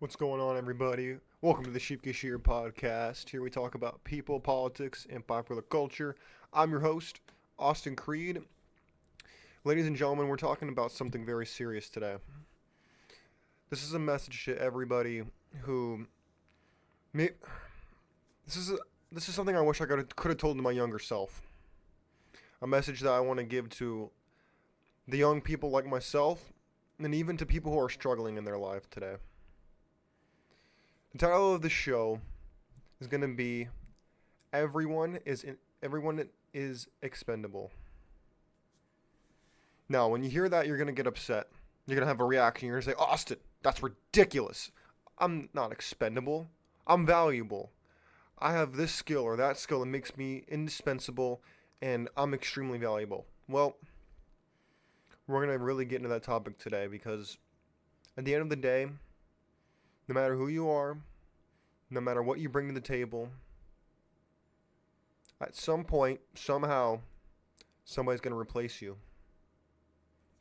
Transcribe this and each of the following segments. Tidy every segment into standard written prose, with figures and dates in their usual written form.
What's going on, everybody? Welcome to the Sheep Get Shear podcast. Here we talk about people, politics, and popular culture. I'm your host, Austin Creed. Ladies and gentlemen, we're talking about something very serious today. This is a message to everybody who may, this is a, this is something I wish I could have told to my younger self. A message that I want to give to the young people like myself, and even to people who are struggling in their life today. The title of the show is going to be Everyone is Expendable. Now, when you hear that, you're going to get upset. You're going to have a reaction. You're going to say, "Austin, that's ridiculous. I'm not expendable. I'm valuable. I have this skill or that skill that makes me indispensable, and I'm extremely valuable." Well, we're going to really get into that topic today because at the end of the day, no matter who you are, no matter what you bring to the table, at some point, somehow, somebody's going to replace you.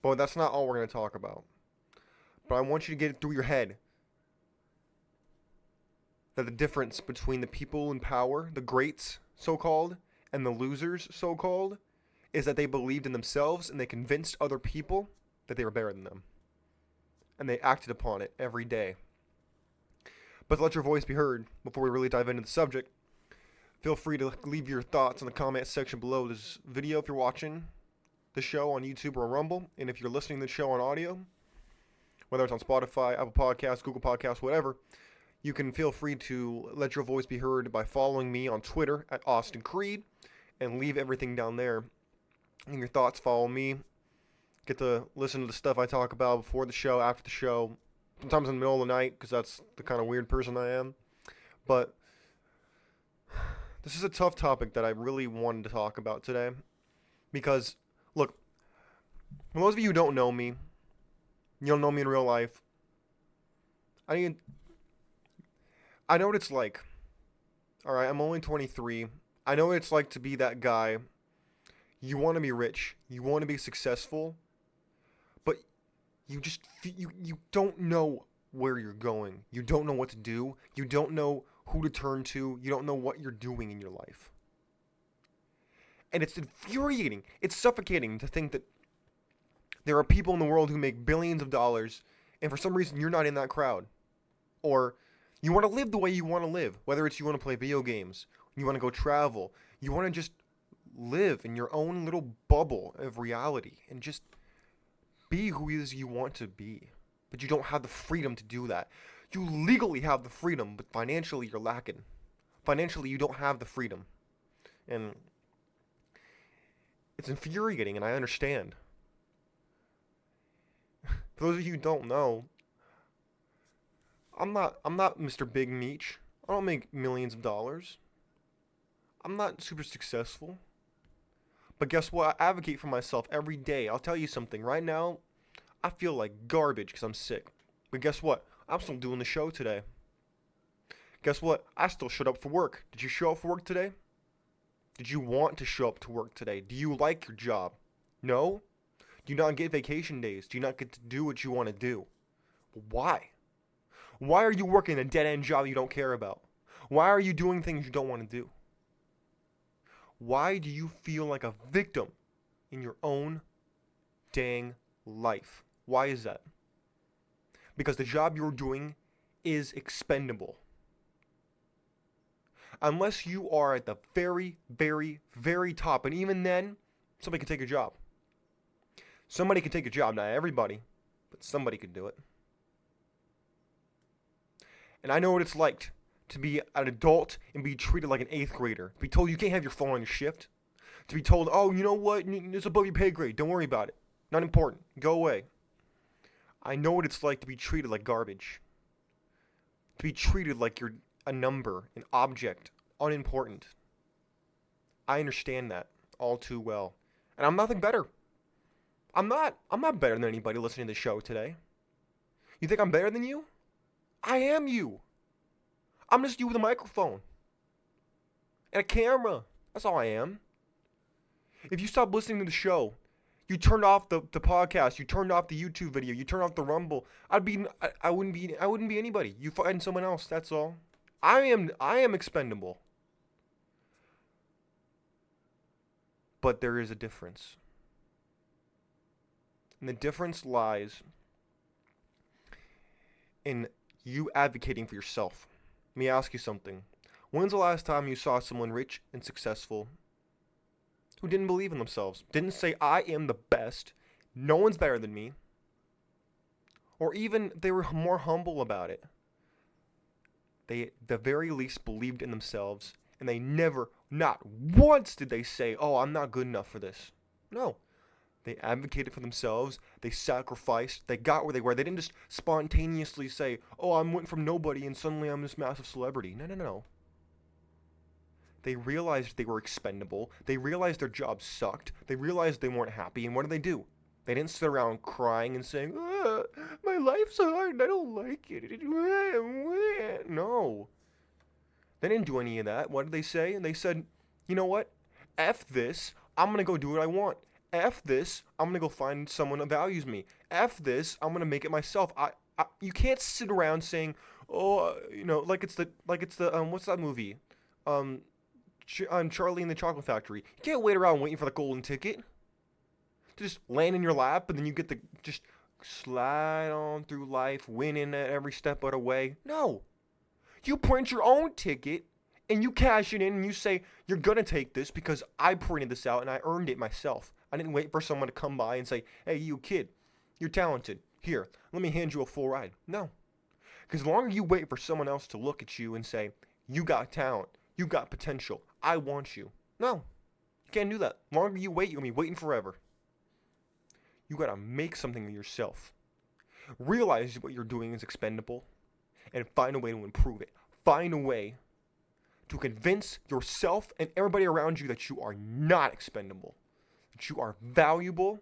But that's not all we're going to talk about. But I want you to get it through your head that the difference between the people in power, the greats, so-called, and the losers, so-called, is that they believed in themselves and they convinced other people that they were better than them. And they acted upon it every day. But to let your voice be heard before we really dive into the subject, feel free to leave your thoughts in the comment section below this video if you're watching the show on YouTube or Rumble. And if you're listening to the show on audio, whether it's on Spotify, Apple Podcasts, Google Podcasts, whatever, you can feel free to let your voice be heard by following me on Twitter at Austin Creed and leave everything down there. And your thoughts, follow me. Get to listen to the stuff I talk about before the show, after the show, sometimes in the middle of the night, because that's the kind of weird person I am. But this is a tough topic that I really wanted to talk about today. Because, look, for those of you who don't know me, you don't know me in real life, I know what it's like. Alright, I'm only 23. I know what it's like to be that guy. You want to be rich. You want to be successful. But you don't know where you're going. You don't know what to do. You don't know who to turn to. You don't know what you're doing in your life. And it's infuriating. It's suffocating to think that there are people in the world who make billions of dollars, and for some reason you're not in that crowd. Or you want to live the way you want to live. Whether it's you want to play video games, you want to go travel, you want to just live in your own little bubble of reality and just be who it is you want to be. But you don't have the freedom to do that. You legally have the freedom, but financially you're lacking. Financially you don't have the freedom. And it's infuriating, and I understand. For those of you who don't know, I'm not Mr. Big Meech. I don't make millions of dollars. I'm not super successful. But guess what? I advocate for myself every day. I'll tell you something. Right now, I feel like garbage because I'm sick. But guess what? I'm still doing the show today. Guess what? I still showed up for work. Did you show up for work today? Did you want to show up to work today? Do you like your job? No? Do you not get vacation days? Do you not get to do what you want to do? Why? Why are you working a dead-end job you don't care about? Why are you doing things you don't want to do? Why do you feel like a victim in your own dang life? Why is that? Because the job you're doing is expendable. Unless you are at the very, very, very top, and even then, somebody can take a job. Somebody can take a job, not everybody, but somebody could do it. And I know what it's like to be an adult and be treated like an 8th grader. To be told you can't have your phone on your shift. To be told, oh, you know what, it's above your pay grade, don't worry about it. Not important, go away. I know what it's like to be treated like garbage. To be treated like you're a number, an object, unimportant. I understand that all too well. And I'm nothing better. I'm not better than anybody listening to the show today. You think I'm better than you? I am you. I'm just you with a microphone. And a camera. That's all I am. If you stop listening to the show, You turned off the podcast. You turned off the YouTube video. You turned off the Rumble. I wouldn't be anybody. You find someone else. That's all. I am expendable. But there is a difference. And the difference lies in you advocating for yourself. Let me ask you something. When's the last time you saw someone rich and successful who didn't believe in themselves? Didn't say, I am the best. No one's better than me. Or even they were more humble about it. They, at the very least, believed in themselves. And they never, not once did they say, oh, I'm not good enough for this. No. They advocated for themselves. They sacrificed. They got where they were. They didn't just spontaneously say, oh, I went from nobody and suddenly I'm this massive celebrity. No, no, no. They realized they were expendable. They realized their job sucked. They realized they weren't happy. And what did? They didn't sit around crying and saying, my life's hard and I don't like it. No. They didn't do any of that. What did they say? And they said, you know what? F this. I'm going to go do what I want. F this. I'm going to go find someone that values me. F this. I'm going to make it myself. You can't sit around saying, oh, like it's the what's that movie? Charlie and the Chocolate Factory. You can't wait around waiting for the golden ticket to just land in your lap, and then you get to just slide on through life, winning at every step of the way. No. You print your own ticket, and you cash it in, and you say, you're going to take this because I printed this out, and I earned it myself. I didn't wait for someone to come by and say, hey, you kid, you're talented. Here, let me hand you a full ride. No. Because the longer you wait for someone else to look at you and say, you got talent, you got potential, I want you. No. You can't do that. The longer you wait, you're going to be waiting forever. You got to make something of yourself. Realize what you're doing is expendable and find a way to improve it. Find a way to convince yourself and everybody around you that you are not expendable, that you are valuable,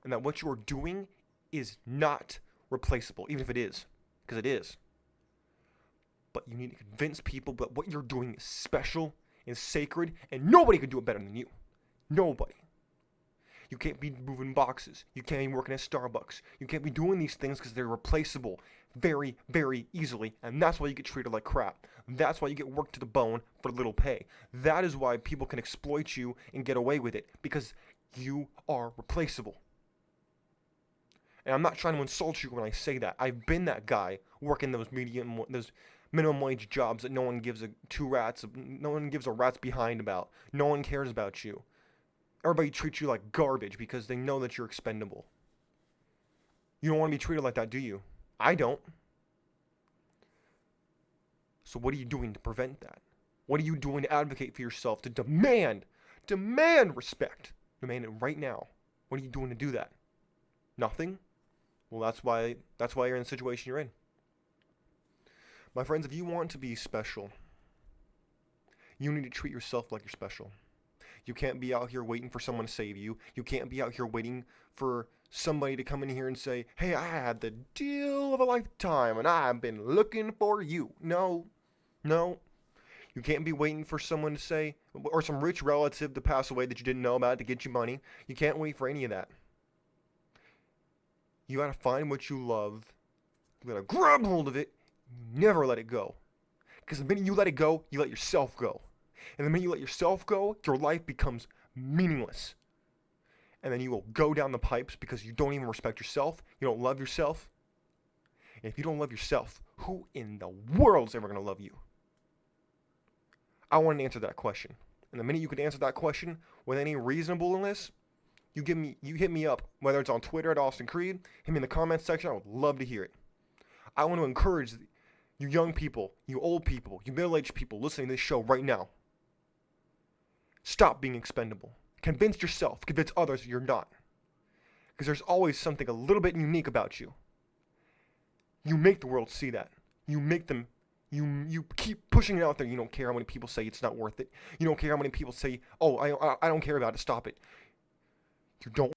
and that what you are doing is not replaceable, even if it is, because it is. But you need to convince people that what you're doing is special and sacred, and nobody can do it better than you. Nobody. You can't be moving boxes. You can't be working at Starbucks. You can't be doing these things because they're replaceable very, very easily, and that's why you get treated like crap. That's why you get worked to the bone for little pay. That is why people can exploit you and get away with it, because you are replaceable. And I'm not trying to insult you when I say that. I've been that guy working those minimum wage jobs that no one gives a rat's behind about. No one cares about you. Everybody treats you like garbage because they know that you're expendable. You don't want to be treated like that, do you? I don't. So what are you doing to prevent that? What are you doing to advocate for yourself, to demand respect? Demand it right now. What are you doing to do that? Nothing? Well, that's why you're in the situation you're in. My friends, if you want to be special, you need to treat yourself like you're special. You can't be out here waiting for someone to save you. You can't be out here waiting for somebody to come in here and say, hey, I had the deal of a lifetime and I've been looking for you. No. You can't be waiting for someone to say, or some rich relative to pass away that you didn't know about to get you money. You can't wait for any of that. You gotta find what you love. You gotta grab hold of it. Never let it go. Because the minute you let it go, you let yourself go. And the minute you let yourself go, your life becomes meaningless. And then you will go down the pipes because you don't even respect yourself. You don't love yourself. And if you don't love yourself, who in the world is ever going to love you? I want to answer that question. And the minute you can answer that question with any reasonableness, you hit me up, whether it's on Twitter at Austin Creed, hit me in the comments section. I would love to hear it. I want to encourage you young people, you old people, you middle-aged people listening to this show right now. Stop being expendable. Convince yourself, convince others that you're not. Because there's always something a little bit unique about you. You make the world see that. You make them, you keep pushing it out there. You don't care how many people say it's not worth it. You don't care how many people say, oh, I don't care about it, stop it. You don't.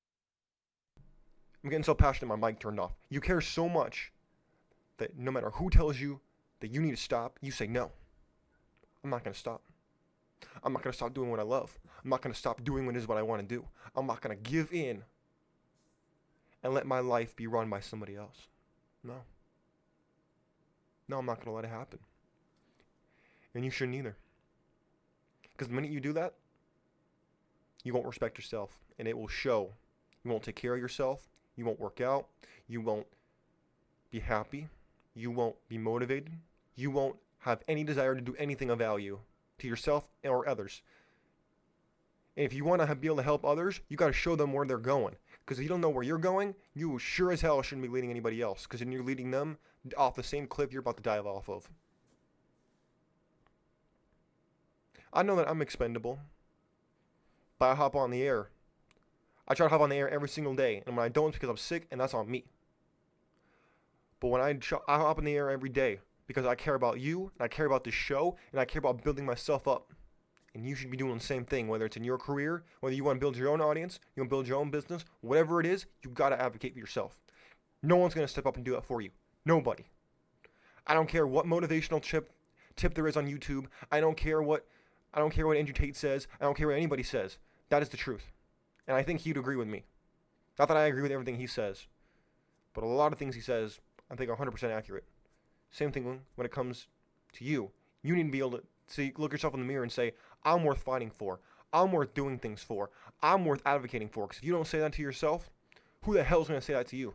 I'm getting so passionate my mic turned off. You care so much that no matter who tells you that you need to stop, you say no. I'm not going to stop. I'm not going to stop doing what I love. I'm not going to stop doing what it is what I want to do. I'm not going to give in and let my life be run by somebody else. No. No, I'm not going to let it happen. And you shouldn't either. Because the minute you do that, you won't respect yourself. And it will show. You won't take care of yourself. You won't work out. You won't be happy. You won't be motivated. You won't have any desire to do anything of value to yourself or others. And if you want to be able to help others, you got to show them where they're going. Because if you don't know where you're going, you sure as hell shouldn't be leading anybody else. Because then you're leading them off the same cliff you're about to dive off of. I know that I'm expendable. But I hop on the air. I try to hop on the air every single day. And when I don't, it's because I'm sick, and that's on me. But when I hop in the air every day because I care about you, and I care about this show, and I care about building myself up. And you should be doing the same thing, whether it's in your career, whether you want to build your own audience, you want to build your own business, whatever it is, you got to advocate for yourself. No one's going to step up and do that for you. Nobody. I don't care what motivational tip there is on YouTube. I don't care what Andrew Tate says. I don't care what anybody says. That is the truth. And I think he'd agree with me. Not that I agree with everything he says, but a lot of things he says, I think are 100% accurate. Same thing when it comes to you. You need to be able to look yourself in the mirror and say, I'm worth fighting for. I'm worth doing things for. I'm worth advocating for. Because if you don't say that to yourself, who the hell is going to say that to you?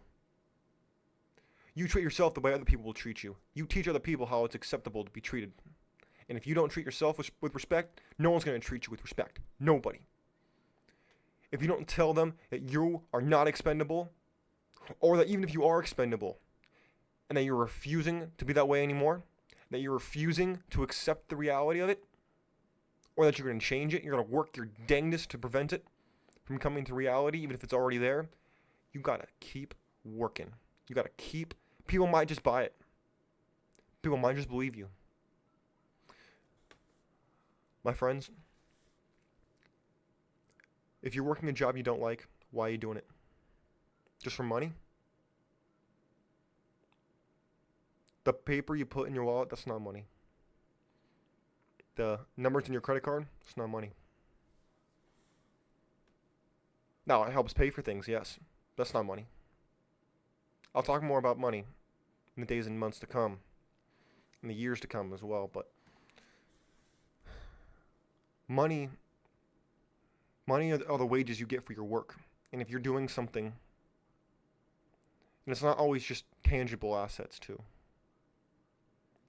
You treat yourself the way other people will treat you. You teach other people how it's acceptable to be treated. And if you don't treat yourself with respect, no one's going to treat you with respect. Nobody. If you don't tell them that you are not expendable, or that even if you are expendable, and that you're refusing to be that way anymore, that you're refusing to accept the reality of it, or that you're going to change it, you're going to work your dangest to prevent it from coming to reality, even if it's already there, you got to keep working. You got to keep, people might just buy it. People might just believe you. My friends, if you're working a job you don't like, why are you doing it? Just for money? The paper you put in your wallet, that's not money. The numbers in your credit card, it's not money. Now, it helps pay for things, yes. That's not money. I'll talk more about money in the days and months to come, in the years to come as well, but money are the wages you get for your work. And if you're doing something, and it's not always just tangible assets too.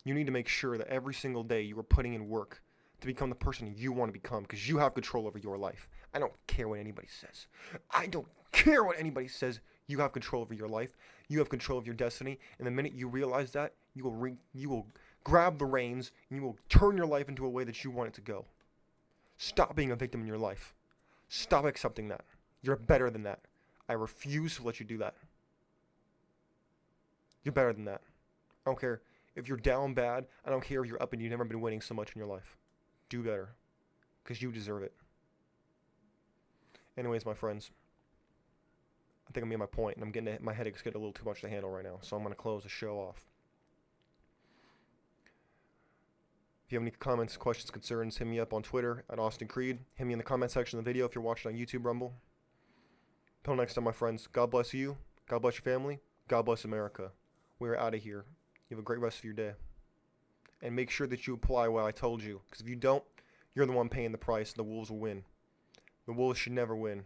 You need to make sure that every single day you are putting in work to become the person you want to become, because you have control over your life. I don't care what anybody says. I don't care what anybody says. You have control over your life. You have control of your destiny. And the minute you realize that, you will grab the reins and you will turn your life into a way that you want it to go. Stop being a victim in your life. Stop accepting that. You're better than that. I refuse to let you do that. You're better than that. I don't care if you're down bad. I don't care if you're up and you've never been winning so much in your life. Do better. Because you deserve it. Anyways, my friends, I think I made my point, and my headache's getting a little too much to handle right now, so I'm going to close the show off. If you have any comments, questions, concerns, hit me up on Twitter at Austin Creed. Hit me in the comment section of the video if you're watching on YouTube Rumble. Until next time, my friends, God bless you. God bless your family. God bless America. We're out of here. You have a great rest of your day. And make sure that you apply what I told you. Because if you don't, you're the one paying the price, and the Wolves will win. The Wolves should never win.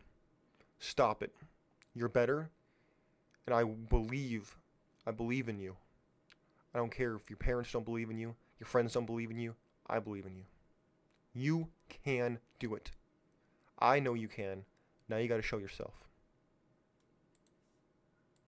Stop it. You're better. And I believe in you. I don't care if your parents don't believe in you, your friends don't believe in you. I believe in you. You can do it. I know you can. Now you got to show yourself.